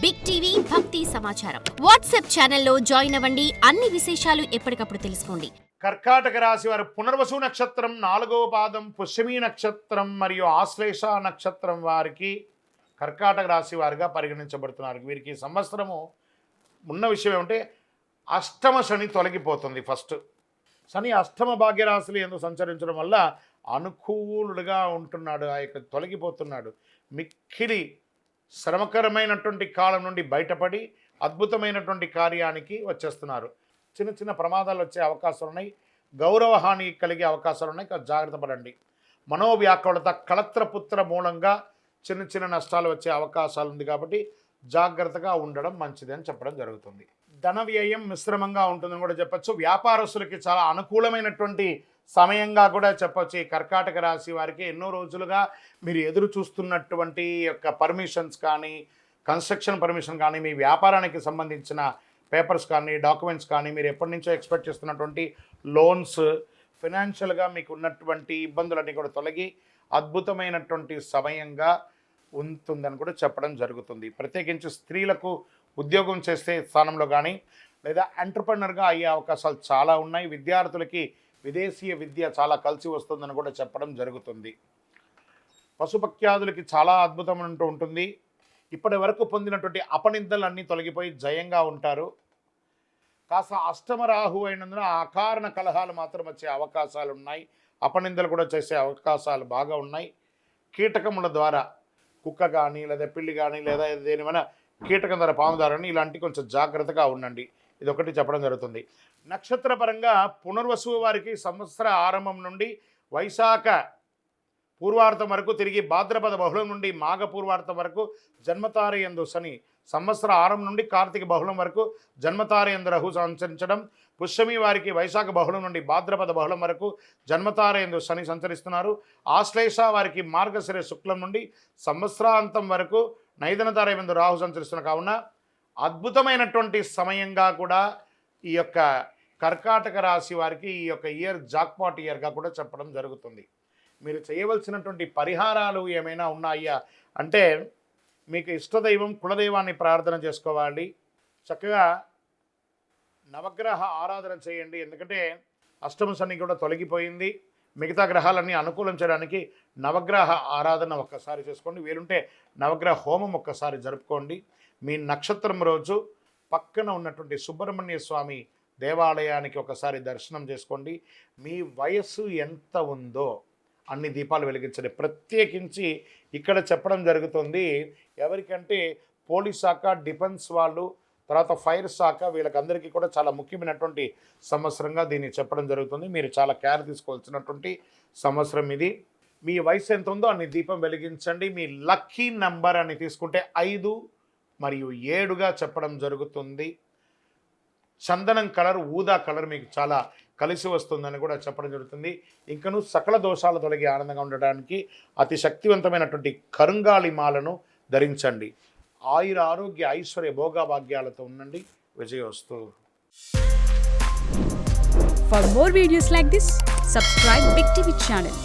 Big TV భక్తి సమాచారం WhatsApp ఛానల్లో జాయిన్ అవ్వండి. అన్ని విశేషాలు ఎప్పటికప్పుడు తెలుసుకోండి. కర్కాటక రాశి వారు పునర్వసు నక్షత్రం 4వ పాదం, పుష్యమి నక్షత్రం మరియు ఆశ్లేష నక్షత్రం వారికి కర్కాటక రాశి వారిగా పరిగణించబడుతున్నారు. వీరికి ఈ సంవత్సరము ఉన్న విషయం ఏమంటే అష్టమ శని తొలగిపోతుంది. ఫస్ట్ శని అష్టమ భాగ్యరాశులు ఎందుకు సంచరించడం వల్ల అనుకూలుడుగా ఉంటున్నాడు, ఆ యొక్క తొలగిపోతున్నాడు. మిక్కిలి శ్రమకరమైనటువంటి కాలం నుండి బయటపడి అద్భుతమైనటువంటి కార్యానికి వచ్చేస్తున్నారు. చిన్న చిన్న ప్రమాదాలు వచ్చే అవకాశాలు ఉన్నాయి, గౌరవ హాని కలిగే అవకాశాలు ఉన్నాయి. జాగ్రత్త పడండి. మనోవ్యాకులత కళత్రపుత్ర మూలంగా చిన్న చిన్న నష్టాలు వచ్చే అవకాశాలు ఉంది కాబట్టి జాగ్రత్తగా ఉండడం మంచిది అని చెప్పడం జరుగుతుంది. ధన వ్యయం మిశ్రమంగా ఉంటుందని కూడా చెప్పచ్చు. వ్యాపారస్తులకి చాలా అనుకూలమైనటువంటి సమయంగా కూడా చెప్పచ్చు. ఈ కర్కాటక రాశి వారికి ఎన్నో రోజులుగా మీరు ఎదురు చూస్తున్నటువంటి యొక్క పర్మిషన్స్ కానీ, కన్స్ట్రక్షన్ పర్మిషన్ కానీ, మీ వ్యాపారానికి సంబంధించిన పేపర్స్ కానీ, డాక్యుమెంట్స్ కానీ, మీరు ఎప్పటి నుంచో ఎక్స్పెక్ట్ చేస్తున్నటువంటి లోన్స్, ఫినాన్షియల్గా మీకు ఉన్నటువంటి ఇబ్బందులన్నీ కూడా తొలగి అద్భుతమైనటువంటి సమయంగా ఉంటుందని కూడా చెప్పడం జరుగుతుంది. ప్రత్యేకించి స్త్రీలకు ఉద్యోగం చేసే స్థానంలో కానీ లేదా ఎంటర్‌ప్రెన్యూర్‌గా అయ్యే అవకాశాలు చాలా ఉన్నాయి. విద్యార్థులకి విదేశీయ విద్య చాలా కలిసి వస్తుందని కూడా చెప్పడం జరుగుతుంది. పశుపక్ష్యాదులకి చాలా అద్భుతమంటూ ఉంటుంది. ఇప్పటి వరకు పొందినటువంటి అపనిందలన్నీ తొలగిపోయి జయంగా ఉంటారు. కాస్త అష్టమ రాహు అయినందున అకారణ కలహాలు మాత్రం వచ్చే అవకాశాలు ఉన్నాయి. అపనిందలు కూడా చేసే అవకాశాలు బాగా ఉన్నాయి. కీటకముల ద్వారా కుక్క కానీ లేదా పిల్లి కానీ లేదా దేనివైనా కీటకం ద్వారా పాము ద్వారా ఇలాంటి కొంచెం జాగ్రత్తగా ఉండండి. ఇదొకటి చెప్పడం జరుగుతుంది. నక్షత్రపరంగా పునర్వసు వారికి సంవత్సర ఆరంభం నుండి వైశాఖ పూర్వార్థం వరకు, తిరిగి భాద్రపద బహుళం నుండి మాఘ పూర్వార్థం వరకు జన్మతారయందు శని, సంవత్సర ఆరంభం నుండి కార్తీక బహుళం వరకు జన్మతారయందు రాహు సంచరించడం, పుష్యమి వారికి వైశాఖ బహుళం నుండి భాద్రపద బహుళం వరకు జన్మతారయందు శని సంచరిస్తున్నారు. ఆశ్లేష వారికి మార్గశిర శుక్లం నుండి సంవత్సరాంతం వరకు నైదన తారయందు రాహు సంచరిస్తున్న కావున అద్భుతమైనటువంటి సమయంగా కూడా ఈ యొక్క కర్కాటక రాశి వారికి ఈ యొక్క ఇయర్ జాక్పాట్ ఇయర్గా కూడా చెప్పడం జరుగుతుంది. మీరు చేయవలసినటువంటి పరిహారాలు ఏమైనా ఉన్నాయా అంటే, మీకు ఇష్టదైవం కులదైవాన్ని ప్రార్థన చేసుకోవాలి. చక్కగా నవగ్రహ ఆరాధన చేయండి. ఎందుకంటే అష్టమ శని కూడా తొలగిపోయింది. మిగతా గ్రహాలన్నీ అనుకూలం చేయడానికి నవగ్రహ ఆరాధన ఒక్కసారి చేసుకోండి. వీలుంటే నవగ్రహ హోమం ఒక్కసారి జరుపుకోండి. మీ నక్షత్రం రోజు పక్కన ఉన్నటువంటి సుబ్రహ్మణ్య స్వామి దేవాలయానికి ఒకసారి దర్శనం చేసుకోండి. మీ వయస్సు ఎంత ఉందో అన్ని దీపాలు వెలిగించండి. ప్రత్యేకించి ఇక్కడ చెప్పడం జరుగుతుంది ఎవరికంటే పోలీస్ శాఖ, డిఫెన్స్ వాళ్ళు, తర్వాత ఫైర్ శాఖ, వీళ్ళకందరికీ కూడా చాలా ముఖ్యమైనటువంటి సంవత్సరంగా దీన్ని చెప్పడం జరుగుతుంది. మీరు చాలా కేర్ తీసుకోవాల్సినటువంటి సంవత్సరం ఇది. మీ వయసు ఎంత ఉందో అన్ని దీపం వెలిగించండి. మీ లక్కీ నంబర్ అని తీసుకుంటే 5 మరియు 7గా చెప్పడం జరుగుతుంది. చందనం కలర్, ఊదా కలర్ మీకు చాలా కలిసి వస్తుందని కూడా చెప్పడం జరుగుతుంది. ఇంకను సకల దోషాలు తొలగి ఆనందంగా ఉండడానికి అతి శక్తివంతమైనటువంటి కరుంగాలి మాలను ధరించండి. ఆయుర ఆరోగ్య ఐశ్వర్య భోగభాగ్యాలతో ఉండండి. విజయోస్తు. For more videos like this, subscribe Big TV channel.